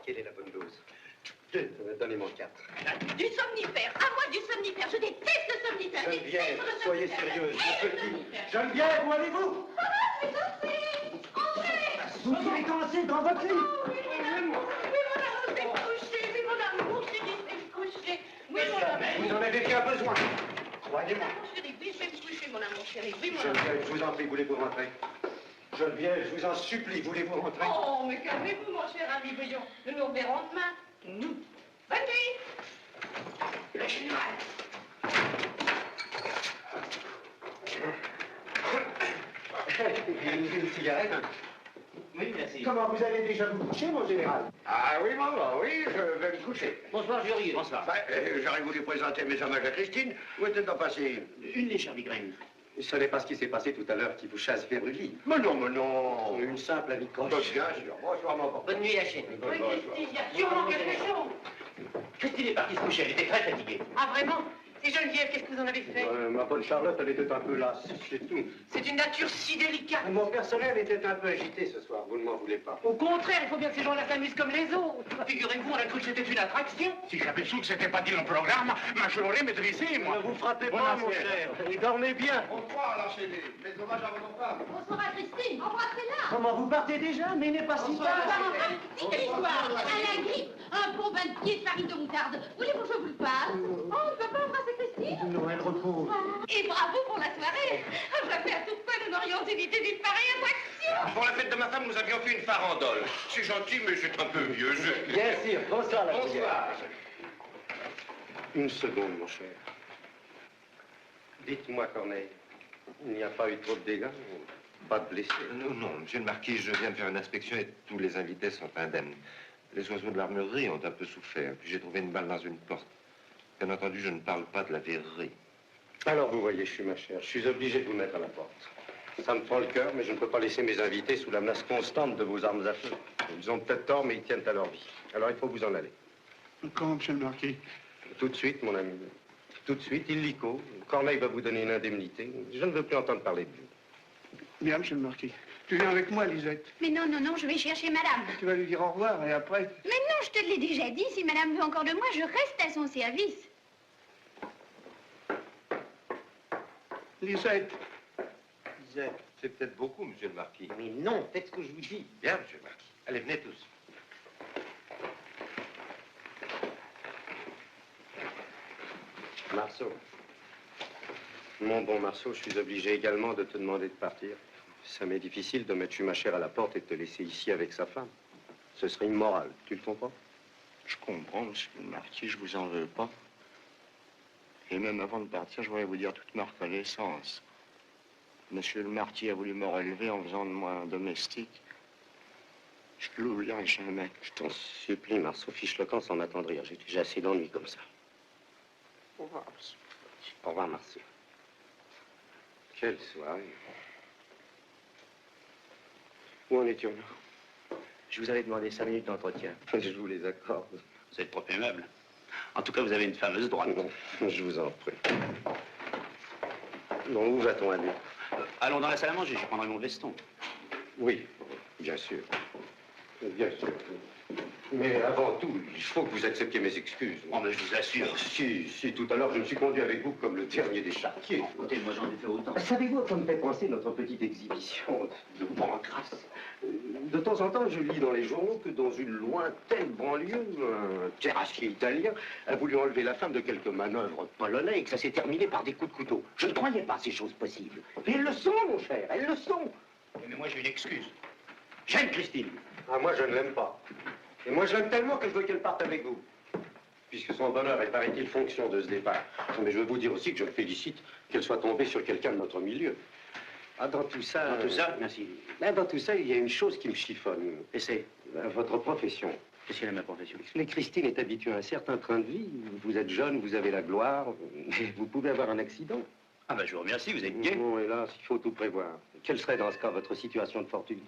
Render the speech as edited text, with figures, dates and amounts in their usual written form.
Quelle est la bonne dose? Donnez-moi 4. Du somnifère. À moi du somnifère. Je déteste le somnifère. Geneviève, soyez sérieuse. Je te le dis. Geneviève, où allez-vous? Vous devez commencer dans votre lit. Oui, mon amour, je vais me coucher. Oui, mon amour, chérie, je vais me coucher. Oui, mon amour. Vous en avez bien besoin. Croyez-moi. Chérie, oui, je vais me coucher, mon amour, chérie. Oui, mon amour. Geneviève, je vous en prie, voulez-vous rentrer? Geneviève, je vous en supplie, voulez-vous rentrer? Oh, mais calmez-vous, mon cher ami, voyons. Nous nous reverrons demain. Nous. Bonne nuit. Le général. Une cigarette? Oui, merci. Comment vous allez déjà vous coucher, mon général? Ah oui, maman, oui, je vais me coucher. Bonsoir, Jury. Bonsoir. J'aurais voulu présenter mes hommages à Christine. Où était-on passé? Une légère migraine. Ce n'est pas ce qui s'est passé tout à l'heure qui vous chasse vers le lit. Mais non, mais non. Une simple amicoche. Bien sûr. Bonsoir, maman. Bonne nuit, la chaîne. Oui, Christine, il y a sûrement quelque chose. Christine est partie se coucher, elle était très fatiguée. Ah, vraiment? C'est Geneviève, qu'est-ce que vous en avez fait? Ma bonne Charlotte, elle était un peu lasse, c'est tout. C'est une nature si délicate. Mon personnel était un peu agité ce soir, vous ne m'en voulez pas. Au contraire, il faut bien que ces gens-là s'amusent comme les autres. Figurez-vous, on a cru que c'était une attraction. Si j'avais su que c'était pas dit dans le programme, je l'aurais maîtrisé, moi. Ne vous frappez pas, mon cher. Et dormez bien. Bonsoir, l'enchaîné. Mes hommages à votre femme. Bonsoir à Christine. Embrassez-la. Comment vous partez déjà? Mais il n'est pas si tard. Petite histoire. À la grippe, un bon bain de pied de farine de moutarde. Voulez-vous que je vous le passe? Oh, on ne peut pas embrasser Christine? Non, elle repose. Et bravo pour la soirée. Jamais à tout point nous n'aurions évité d'une pareille attraction. Pour la fête de ma femme, nous avions fait une farandole. C'est gentil, mais c'est un peu vieux. Bien sûr, bonsoir la Bonsoir. Une seconde, mon cher. Dites-moi, Corneille, il n'y a pas eu trop de dégâts? Pas de blessés? Non, monsieur le marquis, je viens de faire une inspection et tous les invités sont indemnes. Les oiseaux de l'armurerie ont un peu souffert, puis j'ai trouvé une balle dans une porte. Bien entendu, je ne parle pas de la verrerie. Alors, vous voyez, je suis ma chère, je suis obligé de vous mettre à la porte. Ça me prend le cœur, mais je ne peux pas laisser mes invités sous la menace constante de vos armes à feu. Ils ont peut-être tort, mais ils tiennent à leur vie. Alors, il faut vous en aller. Comment, monsieur le marquis? Tout de suite, mon ami. Tout de suite, illico. Corneille va vous donner une indemnité. Je ne veux plus entendre parler de vous. Bien, monsieur le marquis. Tu viens avec moi, Lisette. Mais non, non, non, je vais chercher madame. Tu vas lui dire au revoir et après... Mais non, je te l'ai déjà dit, si madame veut encore de moi, je reste à son service. Lisette. Lisette, c'est peut-être beaucoup, monsieur le marquis. Mais non, faites ce que je vous dis. Bien, monsieur le marquis. Allez, venez tous. Marceau. Mon bon Marceau, je suis obligé également de te demander de partir. Ça m'est difficile de mettre ma chère à la porte et de te laisser ici avec sa femme. Ce serait immoral, tu le comprends? Je comprends, monsieur le marquis, je vous en veux pas. Et même avant de partir, je voudrais vous dire toute ma reconnaissance. Monsieur le marquis a voulu me relever en faisant de moi un domestique. Je ne l'oublierai jamais. Je t'en supplie, Marceau, fiche le camp sans m'attendrir. J'ai déjà assez d'ennuis comme ça. Au revoir, monsieur. Au revoir, Marceau. Quelle soirée. Où en étions nous? Je vous avais demandé 5 minutes d'entretien. Je vous les accorde. Vous êtes trop aimable. En tout cas, vous avez une fameuse droite. Non, je vous en prie. Bon, où va-t-on aller? Allons dans la salle à manger, je prendrai mon veston. Oui, bien sûr. Bien sûr. Mais avant tout, il faut que vous acceptiez mes excuses. Oh, mais je vous assure. Si, tout à l'heure, je me suis conduit avec vous comme le dernier des charretiers. Écoutez, moi, j'en ai fait autant. Savez-vous à quoi me fait penser notre petite exhibition de pancrace? De temps en temps, je lis dans les journaux que dans une lointaine banlieue, un terrassier italien a voulu enlever la femme de quelques manœuvres polonais et que ça s'est terminé par des coups de couteau. Je ne croyais pas ces choses possibles. Et elles le sont, mon cher, elles le sont. Mais moi, j'ai une excuse. J'aime Christine. Ah, moi, je ne l'aime pas. Et moi, je l'aime tellement que je veux qu'elle parte avec vous. Puisque son bonheur est, paraît-il, fonction de ce départ. Mais je veux vous dire aussi que je me félicite qu'elle soit tombée sur quelqu'un de notre milieu. Ah, dans tout ça... Dans tout ça, merci. Dans tout ça, il y a une chose qui me chiffonne. Et c'est votre profession. Qu'est-ce qu'elle est ma profession? Mais Christine est habituée à un certain train de vie. Vous êtes jeune, vous avez la gloire, mais vous pouvez avoir un accident. Ah ben, je vous remercie, vous êtes gai. Non, hélas, il faut tout prévoir. Quelle serait dans ce cas votre situation de fortune?